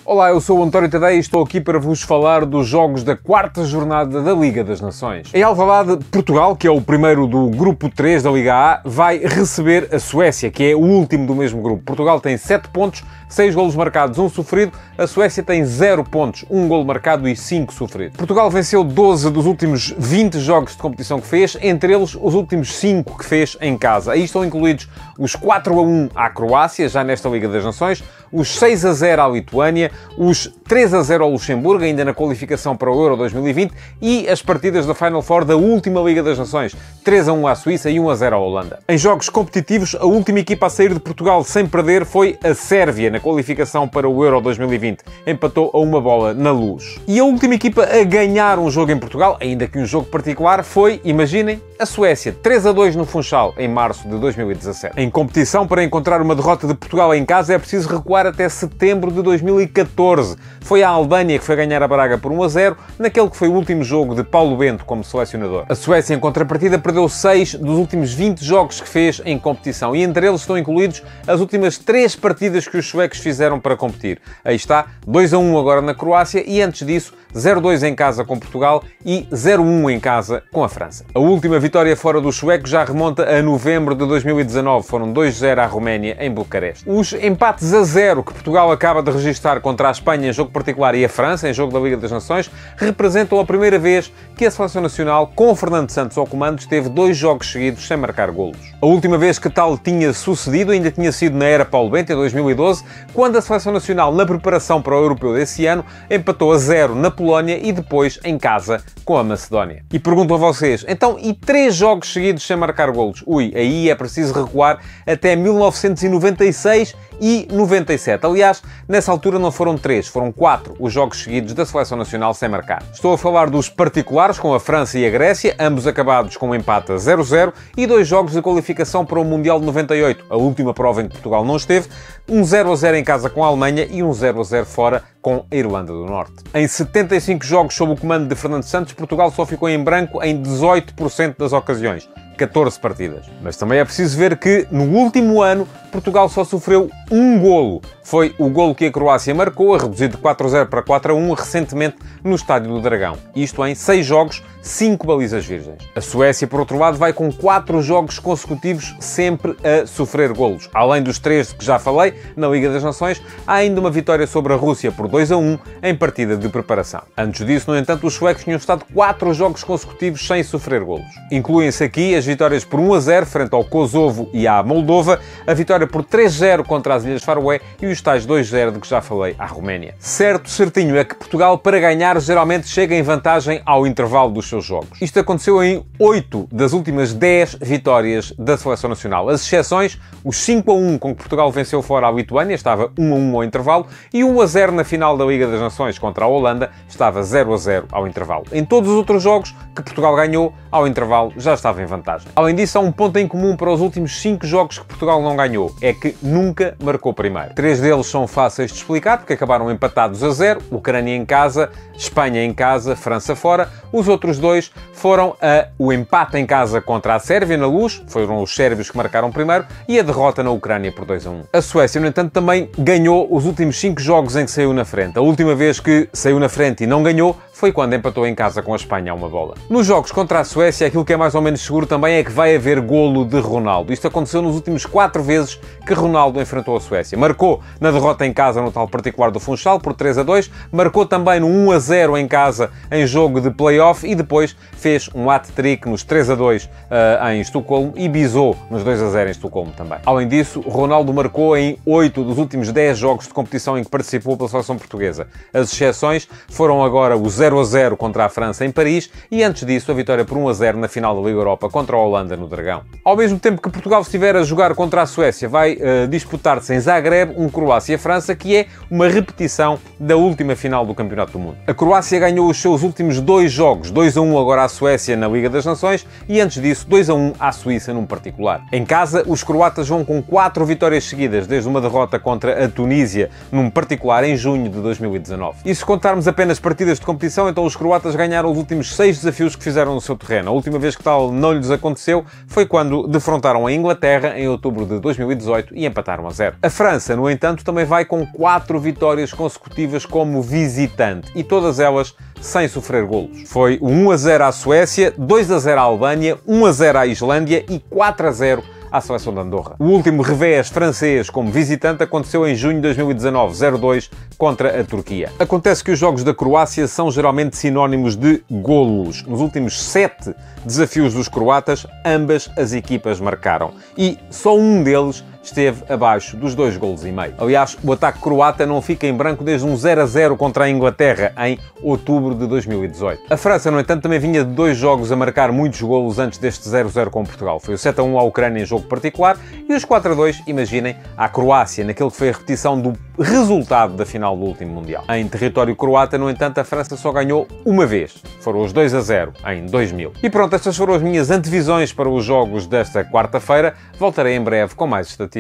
Olá, eu sou o António Tadeia e estou aqui para vos falar dos jogos da quarta jornada da Liga das Nações. Em Alvalade, Portugal, que é o primeiro do grupo 3 da Liga A, vai receber a Suécia, que é o último do mesmo grupo. Portugal tem 7 pontos, 6 golos marcados, 1 sofrido. A Suécia tem 0 pontos, 1 golo marcado e 5 sofridos. Portugal venceu 12 dos últimos 20 jogos de competição que fez, entre eles os últimos 5 que fez em casa. Aí estão incluídos os 4-1 à Croácia, já nesta Liga das Nações, os 6-0 à Lituânia, os 3-0 ao Luxemburgo, ainda na qualificação para o Euro 2020, e as partidas da Final Four da última Liga das Nações, 3-1 à Suíça e 1-0 à Holanda. Em jogos competitivos, a última equipa a sair de Portugal sem perder foi a Sérvia, na qualificação para o Euro 2020. Empatou a 1 bola na Luz. E a última equipa a ganhar um jogo em Portugal, ainda que um jogo particular, foi, imaginem, a Suécia, 3-2 no Funchal, em março de 2017. Em competição, para encontrar uma derrota de Portugal em casa, é preciso recuar até setembro de 2014. Foi a Albânia que foi ganhar a Braga por 1-0, naquele que foi o último jogo de Paulo Bento como selecionador. A Suécia, em contrapartida, perdeu 6 dos últimos 20 jogos que fez em competição, e entre eles estão incluídos as últimas 3 partidas que os suecos fizeram para competir. Aí está, 2-1 agora na Croácia, e antes disso, 0-2 em casa com Portugal e 0-1 em casa com a França. A última vitória fora dos suecos já remonta a novembro de 2019. Foram 2-0 à Roménia em Bucareste. Os empates a 0 que Portugal acaba de registrar contra a Espanha em jogo particular e a França em jogo da Liga das Nações representam a primeira vez que a Seleção Nacional, com Fernando Santos ao comando, teve 2 jogos seguidos sem marcar golos. A última vez que tal tinha sucedido ainda tinha sido na era Paulo Bento, em 2012, quando a Seleção Nacional, na preparação para o Europeu desse ano, empatou a 0 na Polónia e depois em casa com a Macedónia. E pergunto a vocês, então, e 3 jogos seguidos sem marcar golos? Ui, aí é preciso recuar até 1996 e 97. Aliás, nessa altura não foram 3, foram 4 os jogos seguidos da Seleção Nacional sem marcar. Estou a falar dos particulares, com a França e a Grécia, ambos acabados com um empate a 0-0, e 2 jogos de qualificação para o Mundial de 98, a última prova em que Portugal não esteve, um 0-0 em casa com a Alemanha e um 0-0 fora com a Irlanda do Norte. Em 75 jogos sob o comando de Fernando Santos, Portugal só ficou em branco em 18% das ocasiões. 14 partidas. Mas também é preciso ver que, no último ano, Portugal só sofreu um golo. Foi o golo que a Croácia marcou, a reduzir de 4-0 para 4-1, recentemente no Estádio do Dragão. Isto em 6 jogos, 5 balizas virgens. A Suécia, por outro lado, vai com 4 jogos consecutivos sempre a sofrer golos. Além dos 3 que já falei, na Liga das Nações, há ainda uma vitória sobre a Rússia por 2-1 em partida de preparação. Antes disso, no entanto, os suecos tinham estado 4 jogos consecutivos sem sofrer golos. Incluem-se aqui as vitórias por 1-0 frente ao Kosovo e à Moldova, a vitória por 3-0 contra as Ilhas Faroé e os tais 2-0 de que já falei à Roménia. Certinho é que Portugal, para ganhar, geralmente chega em vantagem ao intervalo dos seus jogos. Isto aconteceu em 8 das últimas 10 vitórias da Seleção Nacional. As exceções, os 5-1 com que Portugal venceu fora a Lituânia, estava 1-1 ao intervalo, e 1-0 na final da Liga das Nações contra a Holanda, estava 0-0 ao intervalo. Em todos os outros jogos que Portugal ganhou, ao intervalo já estava em vantagem. Além disso, há um ponto em comum para os últimos 5 jogos que Portugal não ganhou, é que nunca marcou primeiro. 3 deles são fáceis de explicar, porque acabaram empatados a 0, Ucrânia em casa, Espanha em casa, França fora. Os outros 2 foram o empate em casa contra a Sérvia na Luz, foram os sérvios que marcaram primeiro, e a derrota na Ucrânia por 2-1. A Suécia, no entanto, também ganhou os últimos 5 jogos em que saiu na frente. A última vez que saiu na frente e não ganhou foi quando empatou em casa com a Espanha a 1 bola. Nos jogos contra a Suécia, aquilo que é mais ou menos seguro também é que vai haver golo de Ronaldo. Isto aconteceu nos últimos 4 vezes que Ronaldo enfrentou a Suécia. Marcou na derrota em casa no tal particular do Funchal por 3-2, marcou também no 1-0 em casa em jogo de play-off e depois fez um hat-trick nos 3-2 em Estocolmo e bisou nos 2-0 em Estocolmo também. Além disso, Ronaldo marcou em 8 dos últimos 10 jogos de competição em que participou pela seleção portuguesa. As exceções foram agora o 0-0 contra a França em Paris e, antes disso, a vitória por 1-0 na final da Liga Europa contra a Holanda no Dragão. Ao mesmo tempo que Portugal estiver a jogar contra a Suécia, vai disputar-se em Zagreb um Croácia-França, que é uma repetição da última final do Campeonato do Mundo. A Croácia ganhou os seus últimos 2 jogos, 2-1 agora à Suécia na Liga das Nações e, antes disso, 2-1 à Suíça num particular. Em casa, os croatas vão com 4 vitórias seguidas, desde uma derrota contra a Tunísia num particular em junho de 2019. E se contarmos apenas partidas de competição edição, então, os croatas ganharam os últimos 6 desafios que fizeram no seu terreno. A última vez que tal não lhes aconteceu foi quando defrontaram a Inglaterra em outubro de 2018 e empataram a 0. A França, no entanto, também vai com 4 vitórias consecutivas como visitante e todas elas sem sofrer golos. Foi 1-0 à Suécia, 2-0 à Albânia, 1-0 à Islândia e 4-0 à seleção de Andorra. O último revés francês como visitante aconteceu em junho de 2019, 0-2 contra a Turquia. Acontece que os jogos da Croácia são geralmente sinónimos de golos. Nos últimos 7 desafios dos croatas, ambas as equipas marcaram. E só um deles esteve abaixo dos 2,5 golos. Aliás, o ataque croata não fica em branco desde um 0-0 contra a Inglaterra, em outubro de 2018. A França, no entanto, também vinha de 2 jogos a marcar muitos golos antes deste 0-0 com Portugal. Foi o 7-1 à Ucrânia em jogo particular e os 4-2, imaginem, à Croácia, naquele que foi a repetição do resultado da final do último Mundial. Em território croata, no entanto, a França só ganhou uma vez. Foram os 2-0, em 2000. E pronto, estas foram as minhas antevisões para os jogos desta quarta-feira. Voltarei em breve com mais estatísticas.